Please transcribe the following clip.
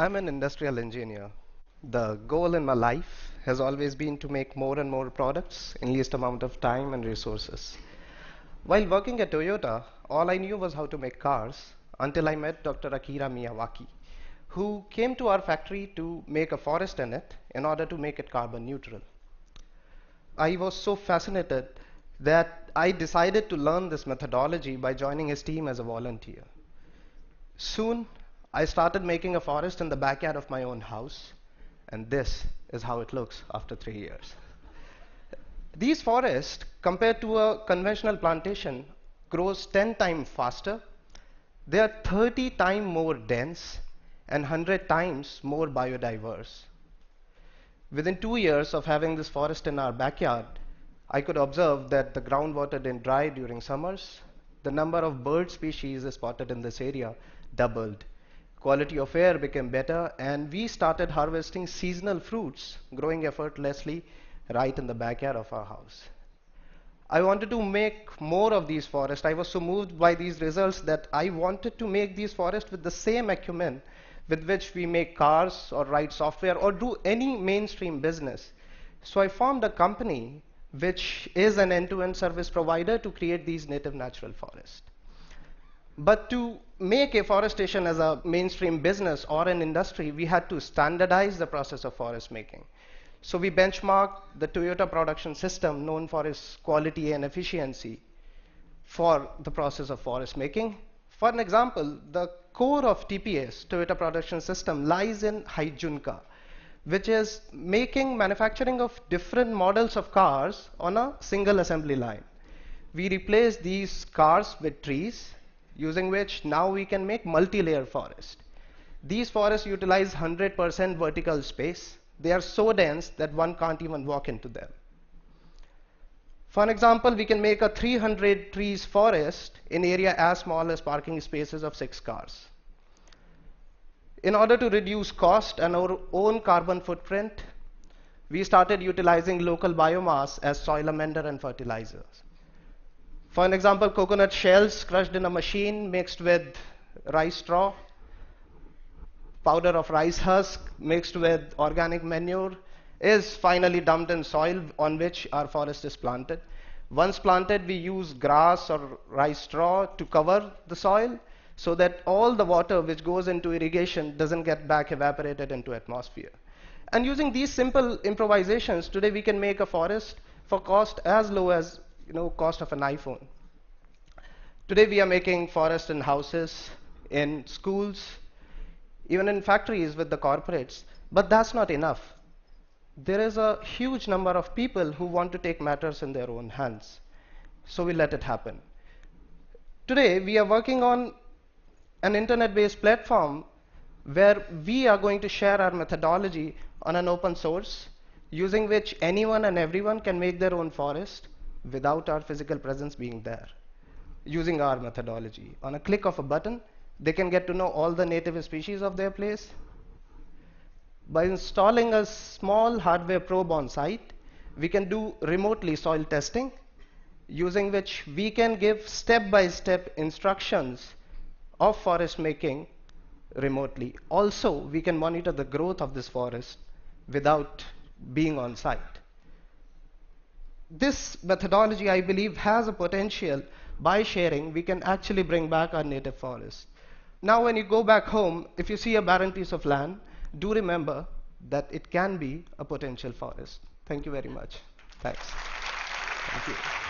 I'm an industrial engineer. The goal in my life has always been to make more and more products in least amount of time and resources. While working at Toyota, all I knew was how to make cars until I met Dr. Akira Miyawaki, who came to our factory to make a forest in it in order to make it carbon neutral. I was so fascinated that I decided to learn this methodology by joining his team as a volunteer. Soon, I started making a forest in the backyard of my own house, and this is how it looks after 3 years. These forests, compared to a conventional plantation, grows 10 times faster. They are 30 times more dense and 100 times more biodiverse. Within 2 years of having this forest in our backyard, I could observe that the groundwater didn't dry during summers. The number of bird species spotted in this area doubled. Quality of air became better, and we started harvesting seasonal fruits, growing effortlessly right in the backyard of our house. I wanted to make more of these forests. I was so moved by these results that I wanted to make these forests with the same acumen with which we make cars or write software or do any mainstream business. So I formed a company which is an end-to-end service provider to create these native natural forests. But to make afforestation as a mainstream business or an industry, we had to standardize the process of forest making. So we benchmarked the Toyota production system, known for its quality and efficiency, for the process of forest making. For an example, the core of TPS, Toyota production system, lies in Haijunka, which is manufacturing of different models of cars on a single assembly line. We replace these cars with trees, using which now we can make multi-layer forest. These forests utilize 100% vertical space. They are so dense that one can't even walk into them. For an example, we can make a 300 trees forest in area as small as parking spaces of 6 cars. In order to reduce cost and our own carbon footprint, we started utilizing local biomass as soil amender and fertilizers. For an example, coconut shells crushed in a machine mixed with rice straw, powder of rice husk mixed with organic manure is finally dumped in soil on which our forest is planted. Once planted, we use grass or rice straw to cover the soil so that all the water which goes into irrigation doesn't get back evaporated into atmosphere. And using these simple improvisations, today we can make a forest for cost as low as cost of an iPhone. Today we are making forests in houses, in schools, even in factories with the corporates. But that's not enough. There is a huge number of people who want to take matters in their own hands. So we let it happen. Today we are working on an internet-based platform where we are going to share our methodology on an open source, using which anyone and everyone can make their own forest without our physical presence being there, using our methodology. On a click of a button, they can get to know all the native species of their place. By installing a small hardware probe on site, we can do remotely soil testing, using which we can give step-by-step instructions of forest making remotely. Also, we can monitor the growth of this forest without being on site. This methodology, I believe, has a potential. By sharing, we can actually bring back our native forest. Now, when you go back home, if you see a barren piece of land, do remember that it can be a potential forest. Thank you very much. Thanks. Thank you.